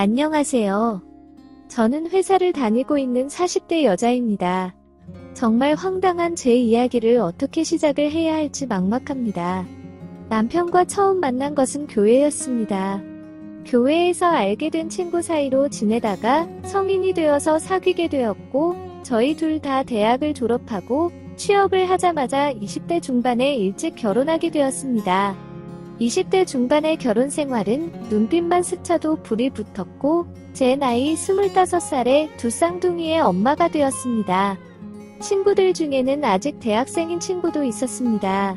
안녕하세요. 저는 회사를 다니고 있는 40대 여자입니다. 정말 황당한 제 이야기를 어떻게 시작을 해야 할지 막막합니다. 남편과 처음 만난 것은 교회였습니다. 교회에서 알게 된 친구 사이로 지내다가 성인이 되어서 사귀게 되었고, 저희 둘 다 대학을 졸업하고 취업을 하자마자 20대 중반에 일찍 결혼하게 되었습니다. 20대 중반의 결혼 생활은 눈빛만 스쳐도 불이 붙었고, 제 나이 25살에 두 쌍둥이의 엄마가 되었습니다. 친구들 중에는 아직 대학생인 친구도 있었습니다.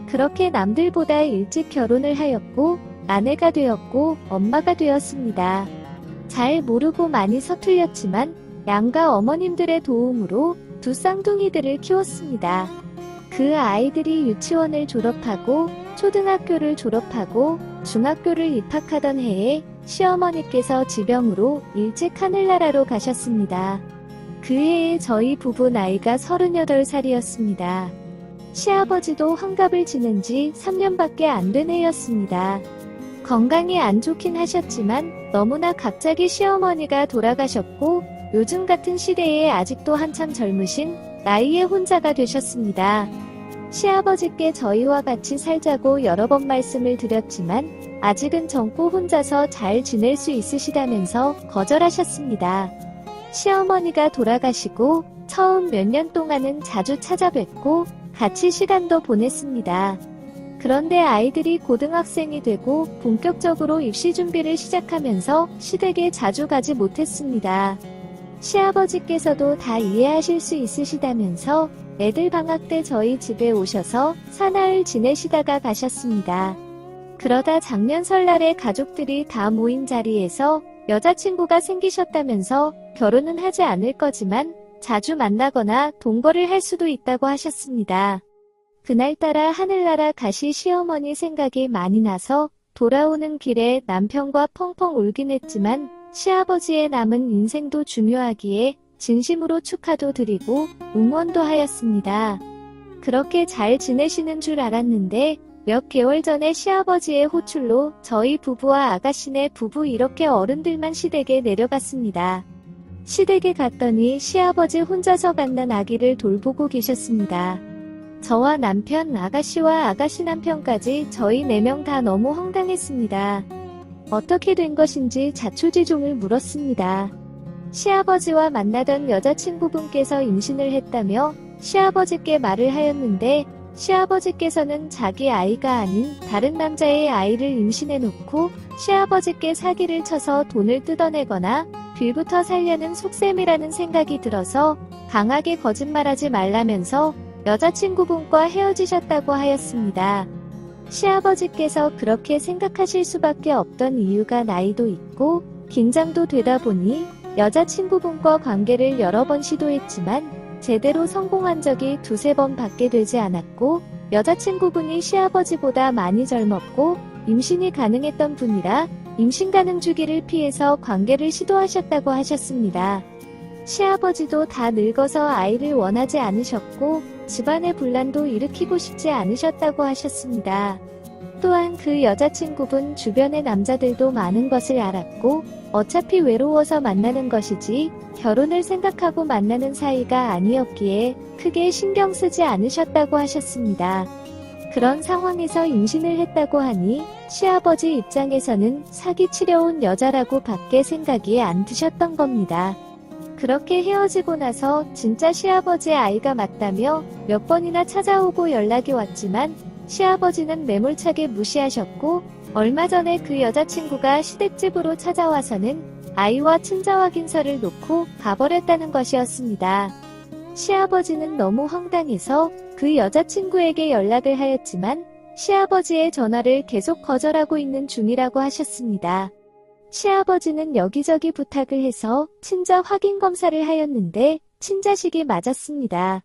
그렇게 남들보다 일찍 결혼을 하였고, 아내가 되었고, 엄마가 되었습니다. 잘 모르고 많이 서툴렸지만, 양가 어머님들의 도움으로 두 쌍둥이들을 키웠습니다. 그 아이들이 유치원을 졸업하고, 초등학교를 졸업하고, 중학교를 입학하던 해에 시어머니께서 지병으로 일찍 하늘나라로 가셨습니다. 그 해에 저희 부부 나이가 38살이었습니다. 시아버지도 환갑을 지낸 지 3년밖에 안 된 해였습니다. 건강이 안 좋긴 하셨지만 너무나 갑자기 시어머니가 돌아가셨고, 요즘 같은 시대에 아직도 한참 젊으신 나이에 혼자가 되셨습니다. 시아버지께 저희와 같이 살자고 여러 번 말씀을 드렸지만 아직은 젊고 혼자서 잘 지낼 수 있으시다면서 거절하셨습니다. 시어머니가 돌아가시고 처음 몇 년 동안은 자주 찾아뵙고 같이 시간도 보냈습니다. 그런데 아이들이 고등학생이 되고 본격적으로 입시 준비를 시작하면서 시댁에 자주 가지 못했습니다. 시아버지께서도 다 이해하실 수 있으시다면서 애들 방학 때 저희 집에 오셔서 사나흘 지내시다가 가셨습니다. 그러다 작년 설날에 가족들이 다 모인 자리에서 여자친구가 생기셨다면서 결혼은 하지 않을 거지만 자주 만나거나 동거를 할 수도 있다고 하셨습니다. 그날따라 하늘나라 가시 시어머니 생각이 많이 나서 돌아오는 길에 남편과 펑펑 울긴 했지만 시아버지의 남은 인생도 중요하기에 진심으로 축하도 드리고 응원도 하였습니다. 그렇게 잘 지내시는 줄 알았는데 몇 개월 전에 시아버지의 호출로 저희 부부와 아가씨네 부부 이렇게 어른들만 시댁에 내려갔습니다. 시댁에 갔더니 시아버지 혼자서 갓난 아기를 돌보고 계셨습니다. 저와 남편, 아가씨와 아가씨 남편까지 저희 4명 다 너무 황당했습니다. 어떻게 된 것인지 자초지종을 물었습니다. 시아버지와 만나던 여자친구분께서 임신을 했다며 시아버지께 말을 하였는데 시아버지께서는 자기 아이가 아닌 다른 남자의 아이를 임신해놓고 시아버지께 사기를 쳐서 돈을 뜯어내거나 빌부터 살려는 속셈이라는 생각이 들어서 강하게 거짓말하지 말라면서 여자친구분과 헤어지셨다고 하였습니다. 시아버지께서 그렇게 생각하실 수밖에 없던 이유가 나이도 있고 긴장도 되다 보니 여자친구분과 관계를 여러 번 시도했지만 제대로 성공한 적이 2~3번 밖에 되지 않았고 여자친구분이 시아버지보다 많이 젊었고 임신이 가능했던 분이라 임신 가능 주기를 피해서 관계를 시도하셨다고 하셨습니다. 시아버지도 다 늙어서 아이를 원하지 않으셨고 집안의 분란도 일으키고 싶지 않으셨다고 하셨습니다. 또한 그 여자친구분 주변의 남자들도 많은 것을 알았고 어차피 외로워서 만나는 것이지 결혼을 생각하고 만나는 사이가 아니었기에 크게 신경 쓰지 않으셨다고 하셨습니다. 그런 상황에서 임신을 했다고 하니 시아버지 입장에서는 사기치려 온 여자라고 밖에 생각이 안 드셨던 겁니다. 그렇게 헤어지고 나서 진짜 시아버지의 아이가 맞다며 몇 번이나 찾아오고 연락이 왔지만 시아버지는 매몰차게 무시하셨고 얼마 전에 그 여자친구가 시댁집으로 찾아와서는 아이와 친자 확인서를 놓고 가버렸다는 것이었습니다. 시아버지는 너무 황당해서 그 여자친구에게 연락을 하였지만 시아버지의 전화를 계속 거절하고 있는 중이라고 하셨습니다. 시아버지는 여기저기 부탁을 해서 친자 확인 검사를 하였는데 친자식이 맞았습니다.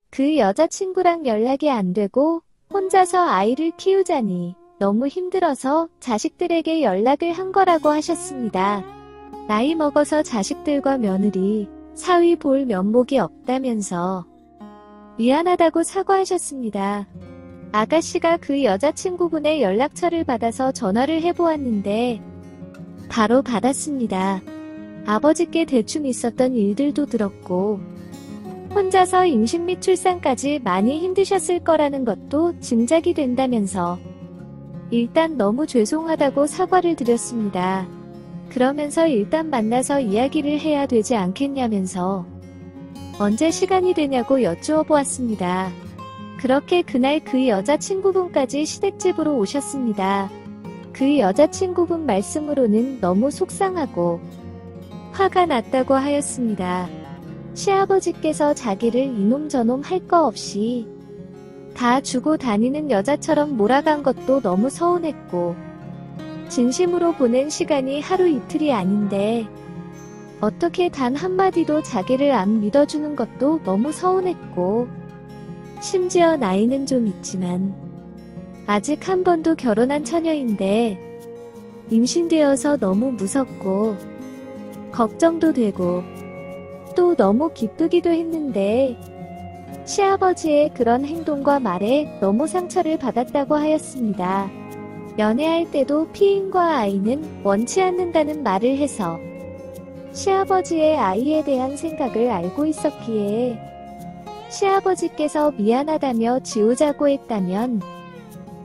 그 여자친구랑 연락이 안 되고 혼자서 아이를 키우자니 너무 힘들어서 자식들에게 연락을 한 거라고 하셨습니다. 나이 먹어서 자식들과 며느리, 사위 볼 면목이 없다면서 미안하다고 사과하셨습니다. 아가씨가 그 여자친구분의 연락처를 받아서 전화를 해보았는데 바로 받았습니다. 아버지께 대충 있었던 일들도 들었고, 혼자서 임신 및 출산까지 많이 힘드셨을 거라는 것도 짐작이 된다면서 일단 너무 죄송하다고 사과를 드렸습니다. 그러면서 일단 만나서 이야기를 해야 되지 않겠냐면서 언제 시간이 되냐고 여쭈어 보았습니다. 그렇게 그날 그 여자친구분까지 시댁집으로 오셨습니다. 그 여자친구분 말씀으로는 너무 속상하고 화가 났다고 하였습니다. 시아버지께서 자기를 이놈 저놈 할 거 없이 다 주고 다니는 여자처럼 몰아간 것도 너무 서운했고, 진심으로 보낸 시간이 하루 이틀이 아닌데 어떻게 단 한마디도 자기를 안 믿어주는 것도 너무 서운했고, 심지어 나이는 좀 있지만 아직 한 번도 결혼한 처녀인데 임신되어서 너무 무섭고 걱정도 되고 또 너무 기쁘기도 했는데 시아버지의 그런 행동과 말에 너무 상처를 받았다고 하였습니다. 연애할 때도 피인과 아이는 원치 않는다는 말을 해서 시아버지의 아이에 대한 생각을 알고 있었기에 시아버지께서 미안하다며 지우자고 했다면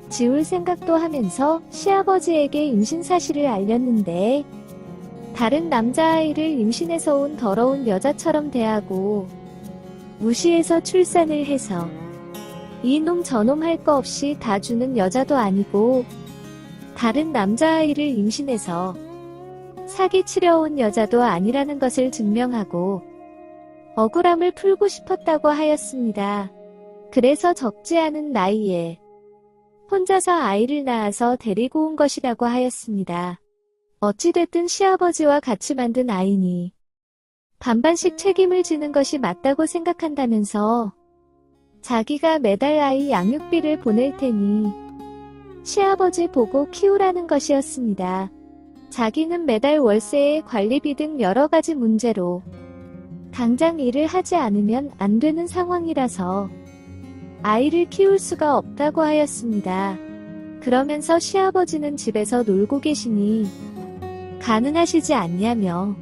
지울 생각도 하면서 시아버지에게 임신 사실을 알렸는데 다른 남자아이를 임신해서 온 더러운 여자처럼 대하고 무시해서 출산을 해서 이놈 저놈 할 거 없이 다 주는 여자도 아니고 다른 남자아이를 임신해서 사기치려 온 여자도 아니라는 것을 증명하고 억울함을 풀고 싶었다고 하였습니다. 그래서 적지 않은 나이에 혼자서 아이를 낳아서 데리고 온 것이라고 하였습니다. 어찌됐든 시아버지와 같이 만든 아이니 반반씩 책임을 지는 것이 맞다고 생각한다면서 자기가 매달 아이 양육비를 보낼 테니 시아버지 보고 키우라는 것이었습니다. 자기는 매달 월세에 관리비 등 여러 가지 문제로 당장 일을 하지 않으면 안 되는 상황이라서 아이를 키울 수가 없다고 하였습니다. 그러면서 시아버지는 집에서 놀고 계시니 가능하시지 않냐며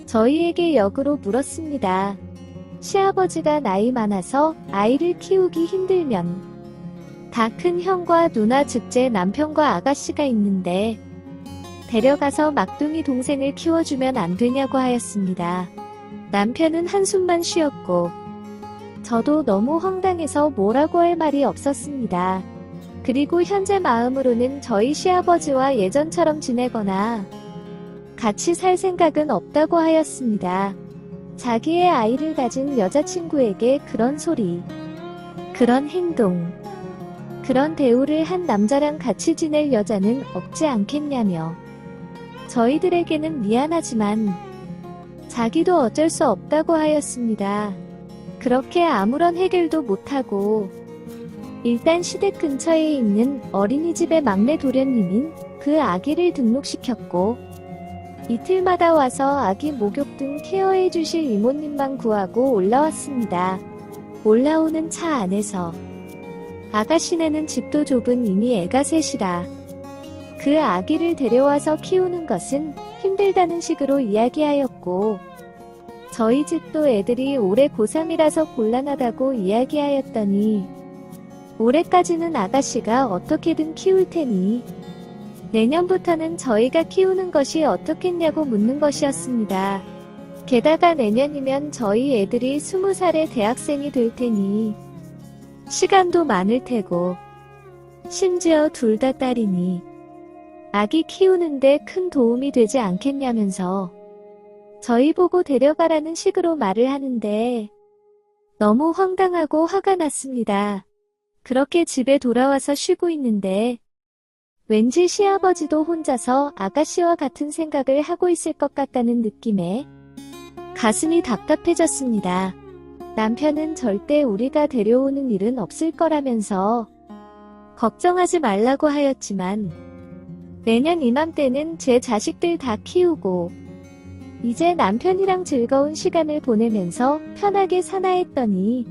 저희에게 역으로 물었습니다. 시아버지가 나이 많아서 아이를 키우기 힘들면 다 큰 형과 누나 즉 제 남편과 아가씨가 있는데 데려가서 막둥이 동생을 키워주면 안 되냐고 하였습니다. 남편은 한숨만 쉬었고 저도 너무 황당해서 뭐라고 할 말이 없었습니다. 그리고 현재 마음으로는 저희 시아버지와 예전처럼 지내거나 같이 살 생각은 없다고 하였습니다. 자기의 아이를 가진 여자친구에게 그런 소리, 그런 행동, 그런 대우를 한 남자랑 같이 지낼 여자는 없지 않겠냐며 저희들에게는 미안하지만 자기도 어쩔 수 없다고 하였습니다. 그렇게 아무런 해결도 못하고 일단 시댁 근처에 있는 어린이집의 막내 도련님인 그 아기를 등록시켰고 이틀마다 와서 아기 목욕 등 케어해 주실 이모님만 구하고 올라왔습니다. 올라오는 차 안에서 아가씨네는 집도 좁은 이미 애가 셋이라 그 아기를 데려와서 키우는 것은 힘들다는 식으로 이야기하였고 저희 집도 애들이 올해 고3이라서 곤란하다고 이야기하였더니 올해까지는 아가씨가 어떻게든 키울 테니 내년부터는 저희가 키우는 것이 어떻겠냐고 묻는 것이었습니다. 게다가 내년이면 저희 애들이 20살의 대학생이 될 테니 시간도 많을 테고 심지어 둘 다 딸이니 아기 키우는데 큰 도움이 되지 않겠냐면서 저희 보고 데려가라는 식으로 말을 하는데 너무 황당하고 화가 났습니다. 그렇게 집에 돌아와서 쉬고 있는데 왠지 시아버지도 혼자서 아가씨와 같은 생각을 하고 있을 것 같다는 느낌에 가슴이 답답해졌습니다. 남편은 절대 우리가 데려오는 일은 없을 거라면서 걱정하지 말라고 하였지만 내년 이맘때는 제 자식들 다 키우고 이제 남편이랑 즐거운 시간을 보내면서 편하게 사나 했더니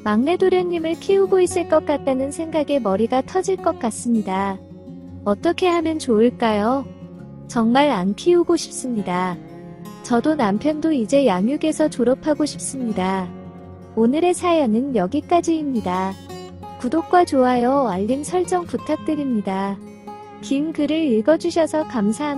막내 도련님을 키우고 있을 것 같다는 생각에 머리가 터질 것 같습니다. 어떻게 하면 좋을까요? 정말 안 키우고 싶습니다. 저도 남편도 이제 양육에서 졸업하고 싶습니다. 오늘의 사연은 여기까지입니다. 구독과 좋아요, 알림 설정 부탁드립니다. 긴 글을 읽어주셔서 감사합니다.